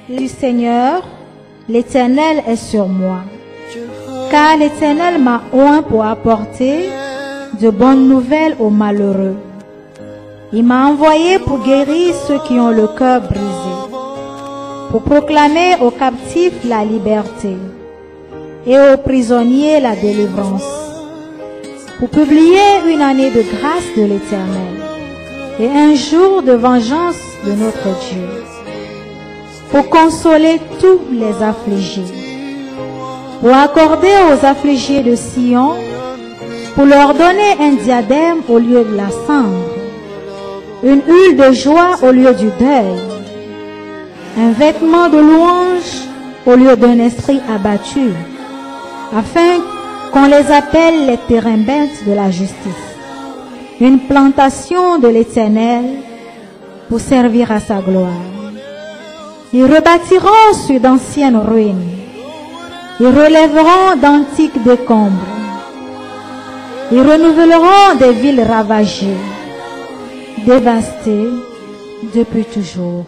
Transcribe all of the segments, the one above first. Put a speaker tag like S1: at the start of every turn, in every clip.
S1: Du Seigneur, l'Éternel est sur moi, car l'Éternel m'a oint pour apporter de bonnes nouvelles aux malheureux. Il m'a envoyé pour guérir ceux qui ont le cœur brisé, pour proclamer aux captifs la liberté et aux prisonniers la délivrance, pour publier une année de grâce de l'Éternel et un jour de vengeance de notre Dieu, pour consoler tous les affligés, pour accorder aux affligés de Sion, pour leur donner un diadème au lieu de la cendre, une huile de joie au lieu du deuil, un vêtement de louange au lieu d'un esprit abattu, afin qu'on les appelle les térébintes de la justice, une plantation de l'Éternel pour servir à sa gloire. Ils rebâtiront sur d'anciennes ruines, ils relèveront d'antiques décombres, ils renouvelleront des villes ravagées, dévastées depuis toujours.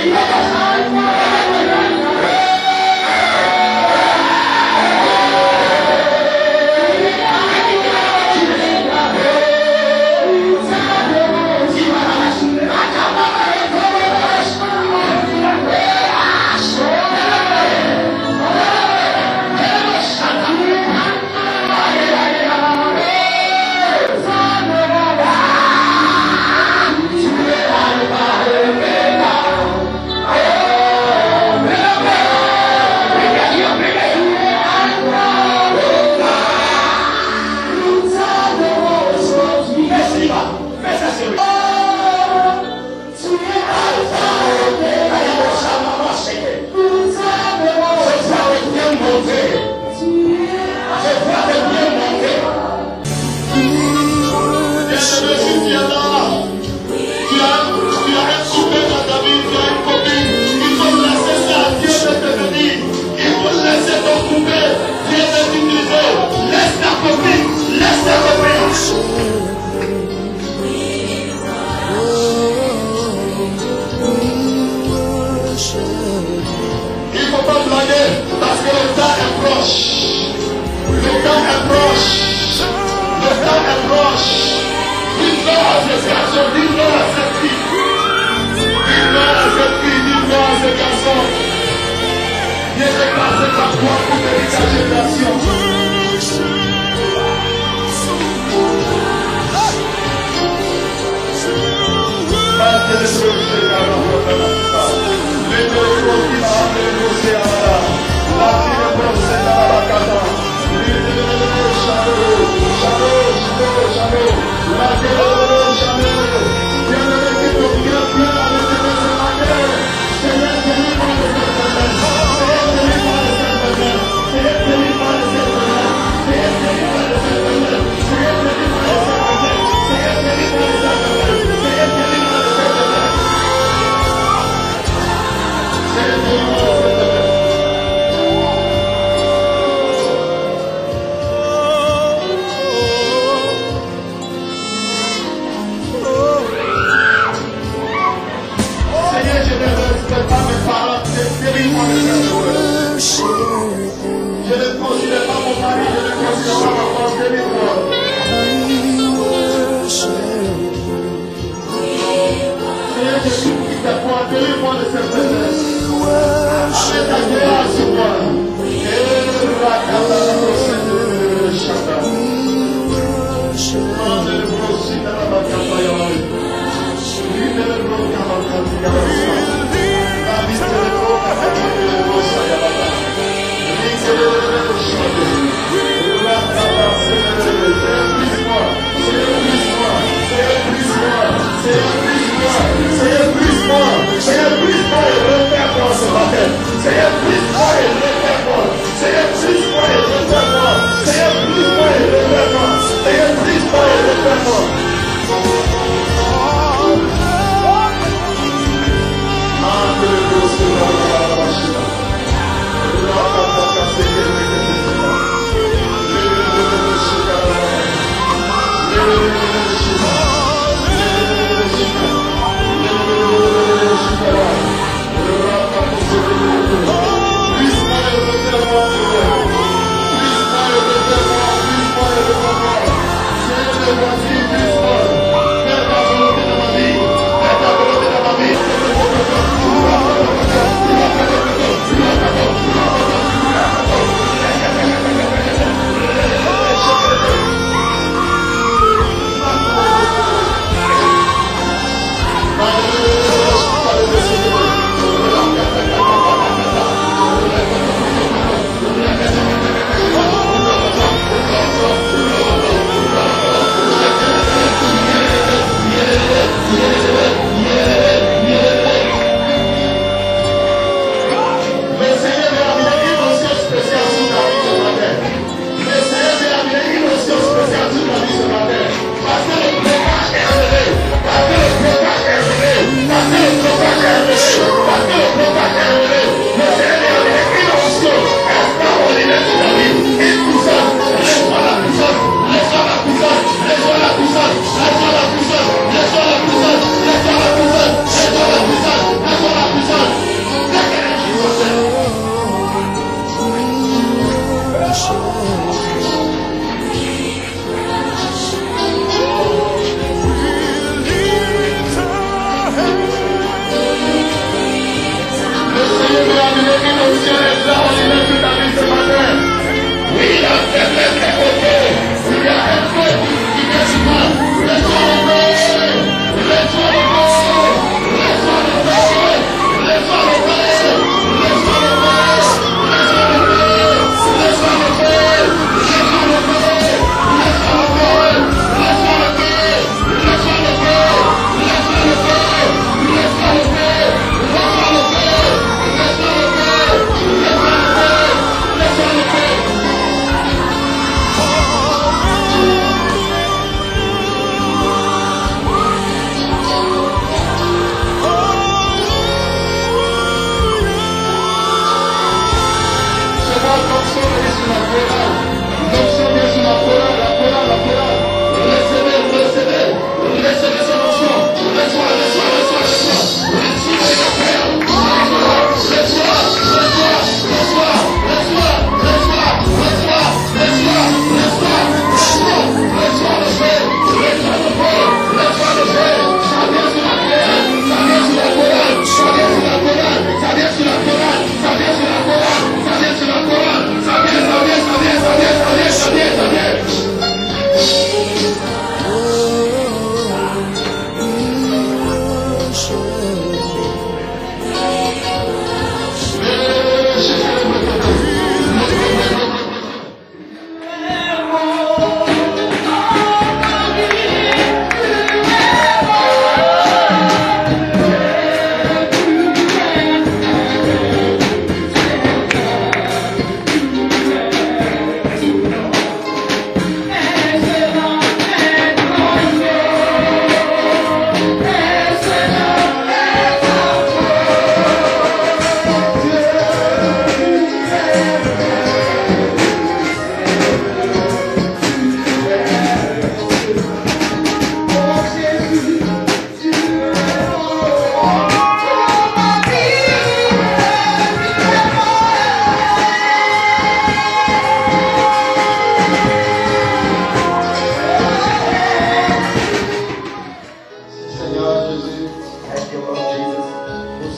S2: Yes! Délivre-moi de cette faiblesse. Avec ta grâce, Seigneur.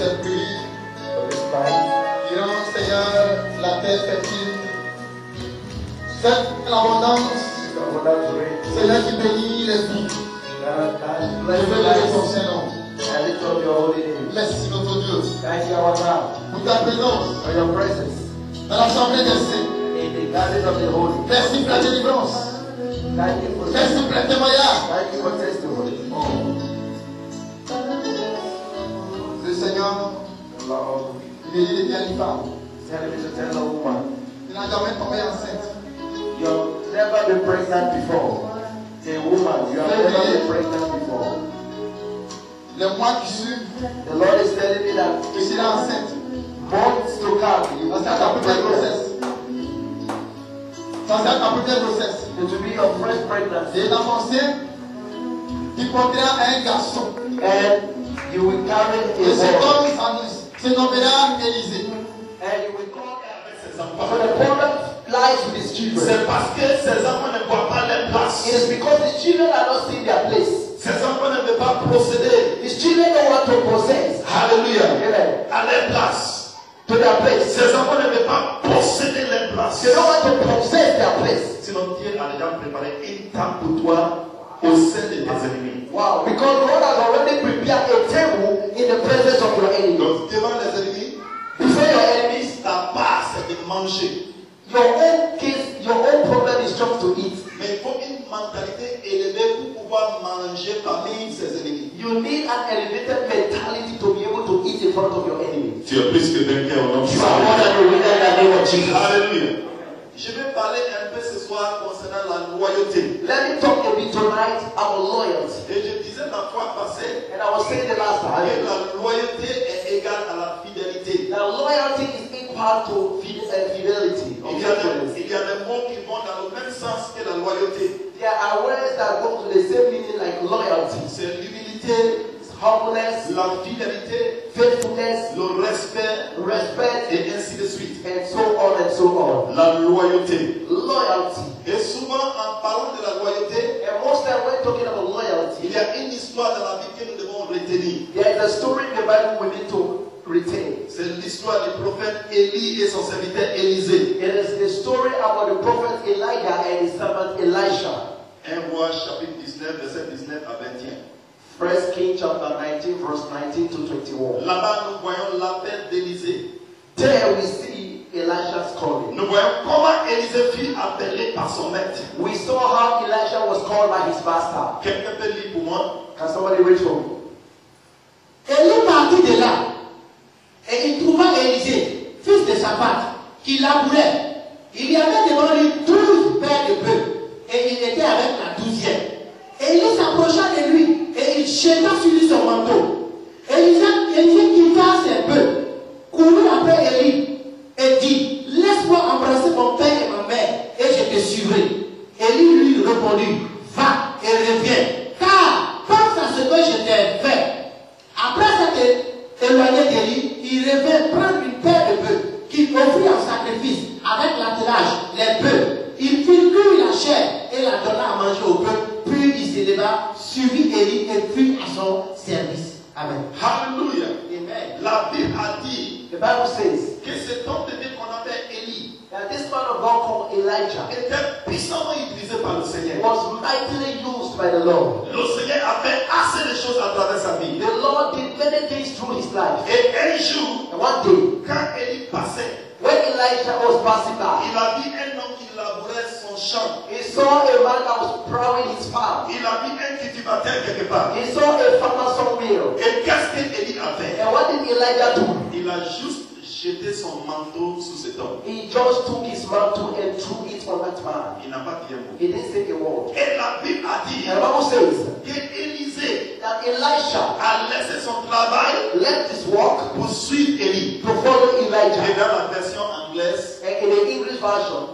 S2: cette pluie. Dirons, Seigneur, la terre fertile. Cette l'abondance. Seigneur qui bénit les vies. Je veux lever ton Saint-Nom. Merci notre Dieu pour ta présence dans l'assemblée des saints. Merci pour la délivrance. Merci pour le témoignage. Le Seigneur, il est bien une femme. Il n'a jamais tombé enceinte.
S3: You have never been pregnant before. A woman, you have never been pregnant before.
S2: Les mois qui suivent,
S3: the Lord is telling me that
S2: tu seras enceinte.
S3: months to come, you will
S2: Ça, c'est ta première grossesse. Ça, c'est ta première grossesse.
S3: It will be your first pregnancy.
S2: Et l'avancée, tu porteras un garçon.
S3: And you will carry
S2: Et
S3: a
S2: cet
S3: boy.
S2: homme se nommera Élisée.
S3: And you will call him. So the problem lies with his children.
S4: C'est parce que ces enfants ne voient pas leur place.
S3: It is because the children are not seeing their place.
S4: Ces enfants ne veulent pas procéder.
S3: His children don't want to possess.
S4: Alléluia.
S3: Amen.
S4: À leur place.
S3: To their place.
S4: Ces enfants ne veulent pas posséder leur place.
S3: They don't want to possess their place.
S4: Sinon Dieu a déjà préparé une table pour toi au sein de tes ennemis.
S3: Wow, because God has already prepared a table in the presence of your enemies.
S4: Donc devant les ennemis,
S3: Before your enemies,
S4: ta part c'est de manger.
S3: your own case, your own problem is just to eat.
S4: Mais il faut une mentalité élevée pour pouvoir manger parmi ses ennemis.
S3: You need an elevated mentality to be able to eat in front of your enemy.
S4: Tu es plus que vainqueur au nom de
S3: You are more than a winner in the name of Jesus.
S4: Alléluia. Je vais parler un peu ce soir concernant la loyauté.
S3: Let me talk a bit tonight about loyalty.
S4: Et je disais la fois passée
S3: And I was saying the last
S4: que
S3: time
S4: la loyauté est égale à la fidélité.
S3: that loyalty is equal to fidelity. Or
S4: Il y a
S3: faithfulness.
S4: des mots qui vont dans le même sens que la loyauté.
S3: There are words that go to the same meaning like loyalty.
S4: C'est l'humilité,
S3: Humbleness,
S4: la fidélité,
S3: faithfulness,
S4: le respect,
S3: respect,
S4: et ainsi de suite.
S3: and so on and so on.
S4: La loyauté.
S3: Loyalty.
S4: Et souvent, en parlant de la loyauté,
S3: And most time when talking about loyalty,
S4: il y a une histoire dans la vie que nous devons retenir.
S3: there is a story in the Bible we need to retain.
S4: C'est l'histoire du prophète Élie et son serviteur Élisée.
S3: It is the story about the prophet Elijah and his servant Elisha.
S4: 1 Roi chapitre 19, verset 19 à 21.
S3: 1 Kings chapter 19, verse 19 to 21.
S4: Là-bas, nous voyons l'appel d'Élisée.
S3: There we see Elisha's calling.
S4: Nous voyons comment Élisée fut appelé par son maître.
S3: We saw how Elisha was called by his master.
S4: Quelqu'un peut lire pour moi?
S3: Can somebody read for me?
S5: Élie partit de là et il trouva Élisée, fils de Shaphat, qui labourait. Il y avait devant lui 12 paires de bœufs et il était avec la 12e. Et il s'approcha de lui et il jeta sur lui son manteau. Élisée quitta ses bœufs, courut après Élie et dit: laisse-moi embrasser mon père et ma mère et je te suivrai. Élie lui répondit: va et reviens, car pense à ce que je t'ai fait. Après s'être éloigné d'Élie, il revint prendre une paire de bœufs qu'il offrit en sacrifice avec l'attelage, les bœufs. Il fit cuire la chair et la donna à manger aux bœufs. Puis il se leva, suivit Élie et fut à son service. Amen.
S4: Alléluia.
S5: Amen.
S4: La Bible a dit
S3: The Bible says
S4: que cet homme de Dieu qu'on appelle Élie
S3: that this man of God called Elijah
S4: était puissamment utilisé par le Seigneur.
S3: was mightily used by the Lord.
S4: Le Seigneur a fait assez de choses à travers sa vie.
S3: The Lord did many things through his life.
S4: Et un jour,
S3: And one day,
S4: quand Élie passait,
S3: when Elijah was passing by,
S4: il a vu un homme qui labourait son champ.
S3: he saw a man that was plowing his farm.
S4: Il a vu un cultivateur quelque part.
S3: He saw a farmer somewhere.
S4: Et qu'est-ce que Élie a fait?
S3: And what did Elijah do?
S4: Il a juste jeté son manteau sous cet homme.
S3: He just took his mantle and threw it on that man.
S4: Il n'a pas dit un mot.
S3: He didn't say a word.
S4: Et la Bible a dit
S3: And the Bible says
S4: que Élisée
S3: that Elisha
S4: a laissé son travail
S3: left his work
S4: pour suivre Élie.
S3: to follow
S4: Et
S3: Elijah.
S4: dans la version anglaise,
S3: And in the English version,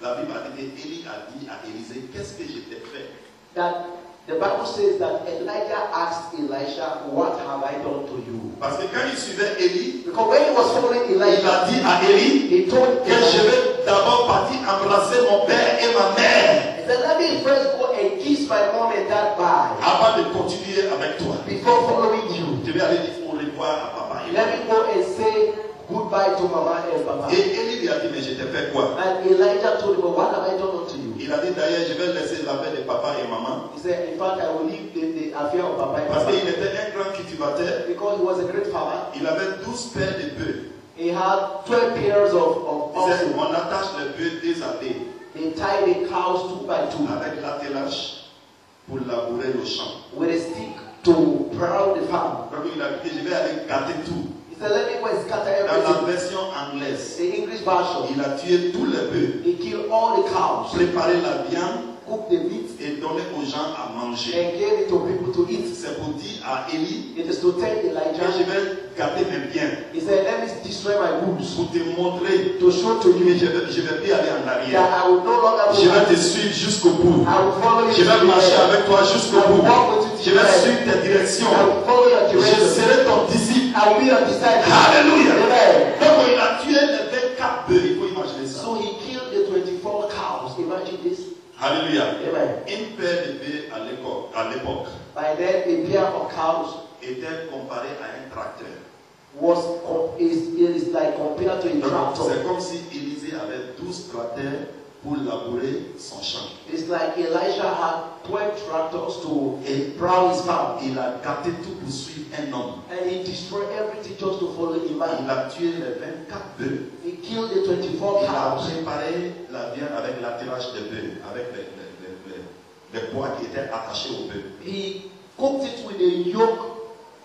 S4: la Bible a dit que Élie a dit à Élisée, qu'est-ce que je t'ai fait?
S3: that the Bible says that Elijah asked Elisha, what have I done to you?
S4: Parce que quand il suivait Élie,
S3: Because when he was following
S4: il a
S3: Elijah,
S4: dit à Élie
S3: he told
S4: que je
S3: Elijah,
S4: vais d'abord partir embrasser mon père et ma mère
S3: he said, let me first go and kiss my mom and dad bye
S4: avant de continuer avec toi.
S3: before following you.
S4: Je vais aller dire au revoir à papa et
S3: Let me go and say goodbye to Mama and Papa.
S4: Et Élie lui a dit, mais je t'ai fait quoi?
S3: And Elijah told him, what have I done unto you?
S4: Il a dit d'ailleurs, je vais laisser l'affaire de papa et maman.
S3: He said, in fact, I will leave the affair of Papa and
S4: Parce
S3: Mama.
S4: qu'il était un grand cultivateur.
S3: Because he was a great farmer.
S4: Il avait 12 paires de bœufs.
S3: He had 12 pairs of
S4: Il disait,
S3: oxen.
S4: on attache les bœufs deux à deux.
S3: They tied the cows 2 by 2
S4: Avec l'attelage pour labourer le champ.
S3: with a stick to plow the farm.
S4: Donc il a dit, je vais aller gâter tout.
S3: He said, let me go and scatter
S4: Dans la
S3: everything.
S4: version anglaise,
S3: The English version,
S4: il a tué tous les bœufs,
S3: he killed all the cows,
S4: préparé la viande
S3: cooked the meat,
S4: et donné aux gens à manger.
S3: and gave it to people to eat.
S4: C'est pour dire à Élie
S3: It is to tell
S4: que je
S3: Elijah.
S4: vais gâter mes biens.
S3: He said, let me destroy my goods
S4: Pour te montrer
S3: to show to
S4: que
S3: you
S4: je vais plus aller en
S3: that
S4: arrière.
S3: I will no longer
S4: Je
S3: go
S4: vais
S3: back.
S4: te suivre jusqu'au bout.
S3: I will follow you.
S4: Je vais
S3: to the
S4: marcher
S3: end.
S4: avec toi jusqu'au
S3: I will
S4: bout.
S3: walk with you
S4: Je
S3: to
S4: vais
S3: the end.
S4: suivre tes directions.
S3: I will follow your
S4: Je
S3: direction.
S4: serai ton disciple.
S3: I will be your disciple.
S4: Alléluia.
S3: Amen.
S4: Donc il a tué les 24 bœufs. Il faut imaginer ça.
S3: So he killed the 24 cows. Imagine this.
S4: Alléluia.
S3: Amen.
S4: Une paire de bœufs à l'époque
S3: By then, a pair of cows
S4: était comparée à un tracteur.
S3: is like compared to a
S4: Donc,
S3: tractor.
S4: c'est comme si Élisée avait 12 tracteurs pour labourer son champ.
S3: It's like Elijah had 12 tractors to plow his farm.
S4: Il a gâté tout pour suivre un homme.
S3: And he destroyed everything just to follow a
S4: Il
S3: man.
S4: a tué les 24 bœufs.
S3: He killed the 24
S4: Il a
S3: cows.
S4: préparé la viande avec l'attelage de bœufs, avec les bois qui étaient attachés au bœuf.
S3: He cooked it with a yoke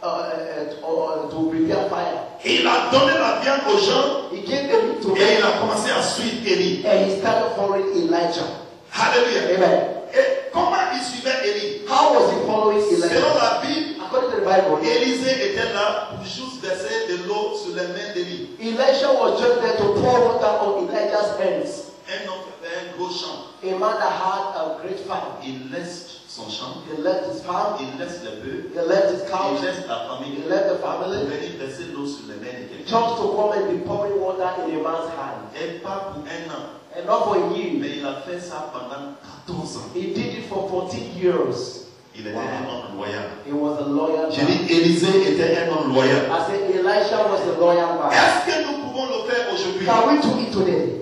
S3: to prepare fire.
S4: Et il a donné la viande aux gens
S3: He gave the meat to
S4: et
S3: them.
S4: il a commencé à suivre Élie.
S3: And he started following Elijah.
S4: Alléluia.
S3: Amen.
S4: Et comment il suivait Élie?
S3: How was he following
S4: Selon
S3: Elijah?
S4: la Bible,
S3: According to the Bible,
S4: Élisée était là pour juste verser de l'eau sur les mains d'Élie.
S3: Elijah was just there to pour water on Elijah's hands.
S4: Un homme qui avait un gros champ.
S3: A man that had a great farm.
S4: Il laisse son champ,
S3: He left his farm.
S4: il laisse les bœufs,
S3: He left his
S4: il
S3: cows.
S4: laisse la famille.
S3: He left the
S4: Pour
S3: family.
S4: venir verser l'eau sur les mains de quelqu'un.
S3: Just to come and be pouring water in a man's hand.
S4: Et pas pour un an.
S3: And not for a year.
S4: Mais il a fait ça pendant 14 ans.
S3: He did it for 14 years.
S4: Il était un homme loyal.
S3: He was a loyal
S4: J'ai
S3: man.
S4: dit, Élisée était un homme loyal.
S3: I said Elisha was a loyal man.
S4: Est-ce que nous pouvons le faire aujourd'hui?
S3: Can we do it today?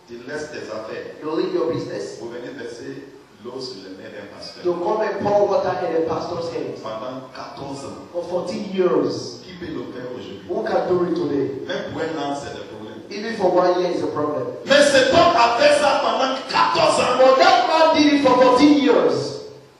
S4: Tu laisses tes affaires
S3: You leave your business
S4: pour venir verser l'eau sur les mains d'un pasteur.
S3: to come and pour water in a pastor's hands
S4: Pendant 14 ans.
S3: for 14 years.
S4: Qui peut le faire aujourd'hui?
S3: Who can do it today?
S4: Même pour un an, c'est le problème.
S3: Even for 1 year is a problem.
S4: Mais cet homme a fait ça pendant 14 ans.
S3: But that man did it for 14 years.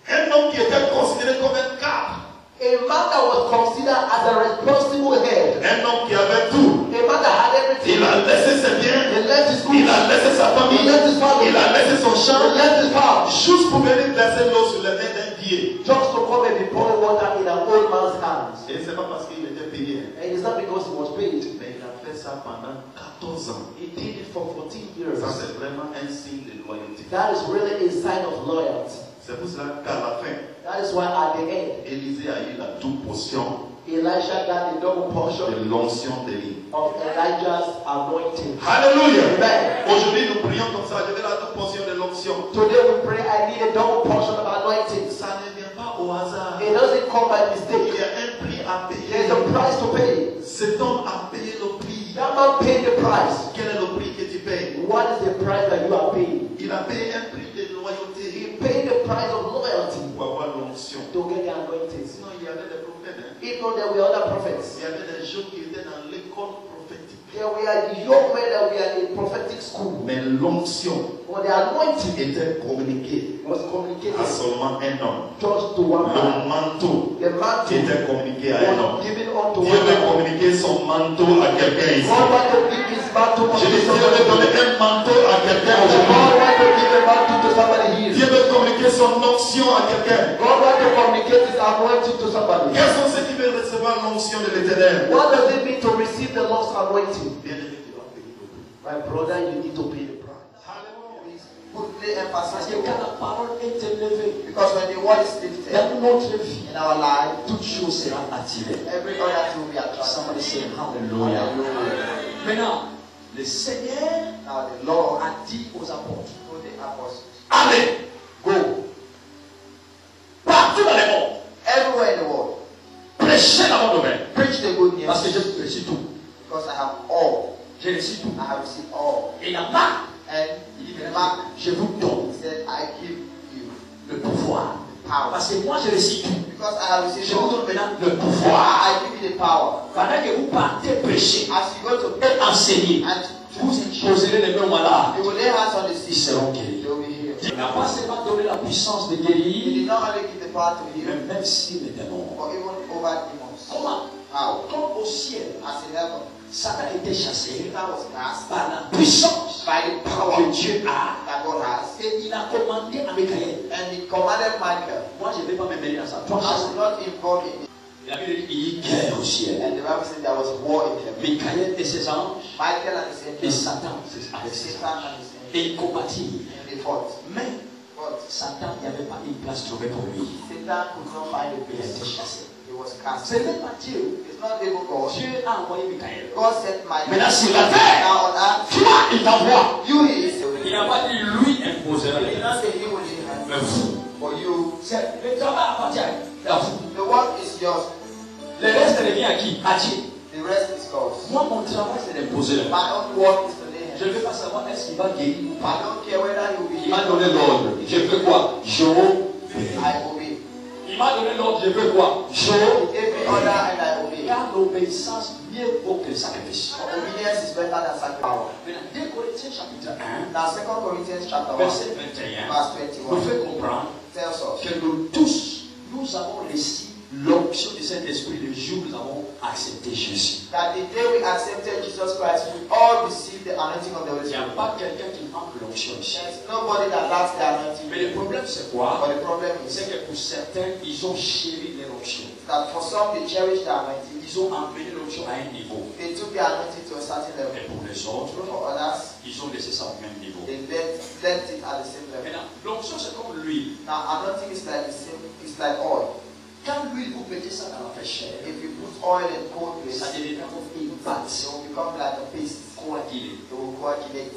S4: Un homme qui était considéré comme un cap.
S3: A man that was considered as a responsible head.
S4: Un homme qui avait tout.
S3: A man that had everything.
S4: Il a laissé ses biens.
S3: He left his
S4: Il
S3: goods.
S4: a laissé sa famille.
S3: He left his family.
S4: Il a laissé son
S3: He
S4: champ.
S3: left his farm.
S4: Juste pour venir verser l'eau sur les mains d'un vieux.
S3: Just to come and be pouring water in an old man's hands.
S4: Et c'est pas parce qu'il était payé.
S3: And it's not because he was paid.
S4: Mais il a fait ça pendant 14 ans.
S3: He did it for 14 years.
S4: Ça, c'est vraiment un signe de loyauté.
S3: That is really a sign of loyalty.
S4: C'est pour cela qu'à la fin,
S3: That is why at the end,
S4: Élisée a eu la double portion
S3: Elisha got the double portion
S4: de l'onction d'Élie.
S3: of Elijah's anointing.
S4: Alléluia.
S3: Amen.
S4: Aujourd'hui, nous prions comme ça. Je veux la double portion de l'onction.
S3: Today we pray, I need a double portion of anointing.
S4: Ça ne vient pas au hasard.
S3: It doesn't come by
S4: Il
S3: mistake.
S4: y a un prix à
S3: There's
S4: payer.
S3: a price to pay.
S4: Cet homme a payé le prix.
S3: That man paid the price.
S4: Quel est le prix que tu payes?
S3: What is the price that you are paying?
S4: Il a payé un prix de loyauté
S3: He paid the price of loyalty
S4: pour avoir l'onction.
S3: to get the anointing.
S4: Sinon, il y avait des prophètes. Hein?
S3: Even there were other prophets.
S4: Il y avait des gens qui étaient dans l'école prophétique.
S3: There were the young men that were in prophetic school.
S4: Mais l'onction
S3: But the anointing
S4: était communiquée
S3: was communicated
S4: à seulement un homme.
S3: just to one
S4: Le
S3: man.
S4: manteau
S3: The
S4: qui
S3: mantle
S4: était communiqué à un homme.
S3: was given unto
S4: Dieu
S3: one
S4: veut
S3: man.
S4: communiquer son manteau à quelqu'un ici.
S3: God want to give his mantle
S4: Je
S3: unto
S4: dis, Dieu veut donner
S3: somebody.
S4: un manteau à quelqu'un
S3: God
S4: aujourd'hui.
S3: want to give a mantle to somebody here.
S4: Dieu veut communiquer son onction à quelqu'un.
S3: God want to communicate his anointing to somebody.
S4: Quels sont ceux qui veulent recevoir l'onction de l'Éternel?
S3: What does it mean to receive the Lord's anointing?
S4: Bien-aimé, tu dois payer le prix.
S3: My brother, you need to pay the price.
S5: Put the emphasis
S3: Parce que quand la parole est élevée
S5: because when the word is lifted
S3: dans notre vie,
S5: in our life,
S3: toute chose sera attirée.
S5: every other thing will be attracted.
S3: Somebody say hallelujah. Maintenant, le Seigneur
S5: Now the Lord
S3: a dit aux apôtres,
S5: told the apostles,
S4: Allez,
S3: go,
S4: partout dans le monde,
S5: everywhere in the world,
S4: prêchez
S6: prêcher la bonne nouvelle.
S3: Preach the good news.
S6: Parce que j'ai reçu tout.
S3: Because I have all.
S6: J'ai reçu tout.
S3: I have received all.
S6: Et la marque,
S3: And
S6: il dit,
S3: Mark,
S6: je vous donne
S3: he said, I give you
S6: le pouvoir.
S3: power.
S6: Parce que moi, j'ai reçu tout.
S3: Because I have received
S6: Je vous
S3: all.
S6: donne maintenant le pouvoir.
S3: I give you the power.
S6: Pendant que vous partez prêcher
S3: As you go to
S6: et enseigner,
S3: and
S6: vous
S3: teach,
S6: poserez les mains malades.
S3: you will lay hands on the
S6: Ils
S3: sick.
S6: seront guéris.
S3: They will be healed.
S6: Il n'a pas seulement donné la puissance de
S3: He
S6: guérir,
S3: did not only give the power to heal,
S6: mais même si les démons.
S3: but even over demons.
S6: Comment?
S3: How?
S6: Comme au ciel,
S3: As in heaven,
S6: Satan a été chassé
S3: Satan was cast
S6: par la puissance
S3: by the power
S6: que Dieu a.
S3: that God has.
S6: Et il a commandé à Michael.
S3: And he commanded Michael.
S6: Moi, je ne vais pas me mêler dans ça.
S3: I
S6: Toi, chasse.
S3: will not involve in it.
S6: La Bible dit qu'il y a guerre au ciel.
S3: And the Bible said there was war in heaven.
S6: Michael et ses anges,
S3: Michael and his
S6: et
S3: angels,
S6: Satan avec ses anges.
S3: Satan and his angels,
S6: Et ils combattirent.
S3: and they fought.
S6: Mais
S3: But
S6: Satan, il n'y avait pas une place trouvée pour lui.
S3: Satan could not find a
S6: Il a été
S3: place.
S6: chassé.
S3: He was cast.
S6: Ce n'est pas Dieu.
S3: It's not even God.
S6: Dieu a envoyé Michael.
S3: God sent Michael.
S6: Maintenant, sur la terre,
S3: Now on earth,
S6: toi, il t'envoie.
S3: you he is.
S6: Il n'a pas dit lui imposera
S3: He
S6: les
S3: did not say he will lead us.
S6: Mais vous,
S3: For you,
S6: c'est le travail appartient à vous.
S3: the work is yours.
S6: Le reste revient à qui? À Dieu.
S3: The rest is God's.
S6: Moi, mon travail, c'est d'imposer les mains.
S3: My own work is to lay hands.
S6: Je ne veux pas savoir est-ce qu'il va guérir ou
S3: I
S6: pas.
S3: don't care whether he will be
S6: Il m'a
S3: healed.
S6: donné l'ordre. Je veux quoi? Je obéis.
S3: I obey.
S6: Il m'a donné l'ordre. Je veux quoi? Je
S3: He gave me order and I obey.
S6: car l'obéissance mieux vaut que le sacrifice.
S3: Obedience is better than sacrifice.
S6: Maintenant, 2 Corinthiens chapitre 1,
S3: Now 2 Corinthians chapter 1,
S6: verset 21,
S3: verse
S6: nous
S3: 21
S6: fait comprendre
S3: tells us
S6: que nous tous, nous avons reçu l'onction du Saint-Esprit le jour où nous avons accepté Jésus.
S3: that the day we accepted Jesus Christ, we all received the anointing of the Holy
S6: Il n'y a
S3: Spirit.
S6: pas quelqu'un qui manque l'onction ici.
S3: There's nobody that lacks the anointing.
S6: Mais le problème c'est quoi?
S3: But the problem is
S6: C'est que pour certains, ils ont chéri leur onction.
S3: that for some they cherish the anointing.
S6: Ils ont emmené l'onction à un niveau.
S3: They took the anointing to a certain level.
S6: Et pour les autres,
S3: For others,
S6: ils ont laissé ça au même niveau.
S3: they left it at the same level.
S6: Maintenant, l'onction c'est comme l'huile.
S3: Now anointing is like the same. It's like oil.
S6: Quand l'huile, vous mettez ça dans la fraîcheur,
S3: If you put oil in cold place,
S6: ça devient comme une pâte
S3: it will become like a paste.
S6: coagulée.
S3: It will coagulate.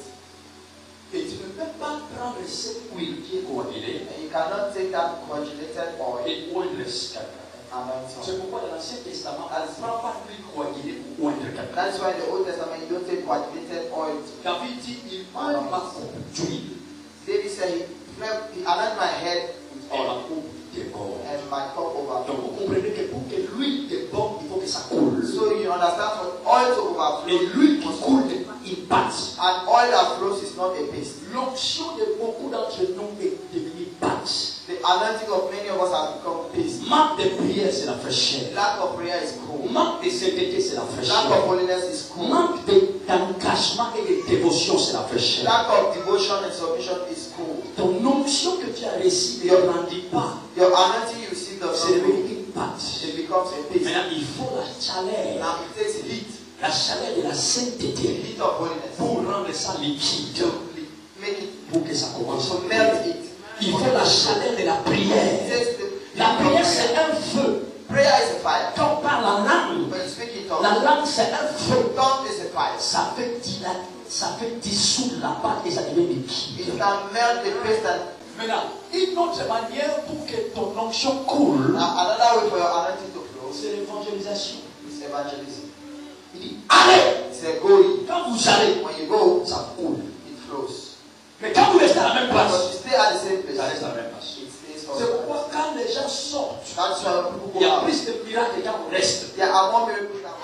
S6: Et tu ne peux pas prendre cette huile qui est coagulée
S3: And you cannot take that coagulated oil
S6: et oindre quelqu'un.
S3: and anoint
S6: C'est
S3: it.
S6: pourquoi dans l'Ancien Testament, on ne prend pas l'huile coagulée pour oindre quelqu'un.
S3: That's why in the Old Testament you don't take coagulated oil.
S6: David dit, il oint ma coupe d'huile
S3: David said, he anointed my head with
S6: et
S3: oil
S6: la coupe déborde.
S3: and my cup
S6: Donc
S3: overflowed.
S6: vous comprenez que pour que l'huile déborde, il faut que ça coule.
S3: So you understand for oil to
S6: Et
S3: overflow,
S6: l'huile qui coule n'est pas une pâte.
S3: and oil that flows is not a paste.
S6: L'onction de beaucoup d'entre nous est devenue pâte.
S3: The anointing of many of us has become paste.
S6: Manque de prière, c'est la fraîcheur.
S3: Lack of prayer is cool.
S6: Manque de sainteté, c'est la
S3: Lack
S6: fraîcheur.
S3: of holiness is cool.
S6: Manque d'engagement et de dévotion, c'est la fraîcheur.
S3: Lack of devotion and submission is cool.
S6: Ton onction que tu as reçue ne grandit pas.
S3: Your anointing you receive does
S6: C'est
S3: not grow.
S6: devenu une pâte.
S3: It becomes a paste.
S6: Maintenant, il faut la chaleur.
S3: Now it takes heat,
S6: La chaleur de la sainteté
S3: heat of holiness,
S6: pour rendre ça liquide.
S3: to make it,
S6: Pour que ça commence.
S3: to melt it.
S6: Il faut la chaleur de la
S3: It
S6: prière.
S3: takes the
S6: La
S3: heat of
S6: prière, c'est
S3: prayer.
S6: un feu.
S3: Prayer is a fire.
S6: Quand on parle en langue,
S3: When you speak in tongues,
S6: la langue, c'est un feu.
S3: tongue is a fire.
S6: Ça fait dilater, ça fait dissoudre la pâte et ça devient
S3: It
S6: liquide.
S3: can melt the paste and
S6: Maintenant, une autre manière pour que ton onction coule,
S3: another way for your anointing to flow
S6: c'est l'évangélisation.
S3: is evangelism.
S6: Il dit, allez!
S3: It's a going.
S6: Quand vous allez,
S3: When you go,
S6: ça coule.
S3: it flows.
S6: Mais quand vous restez à la même
S3: But
S6: place,
S3: you stay at the same
S6: ça
S3: place.
S6: reste à la même place.
S3: It stays
S6: C'est
S3: forever.
S6: pourquoi quand les gens sortent,
S3: That's why when people
S6: il y
S3: go
S6: a
S3: out,
S6: plus de miracles quand on reste.
S3: there are more miracles than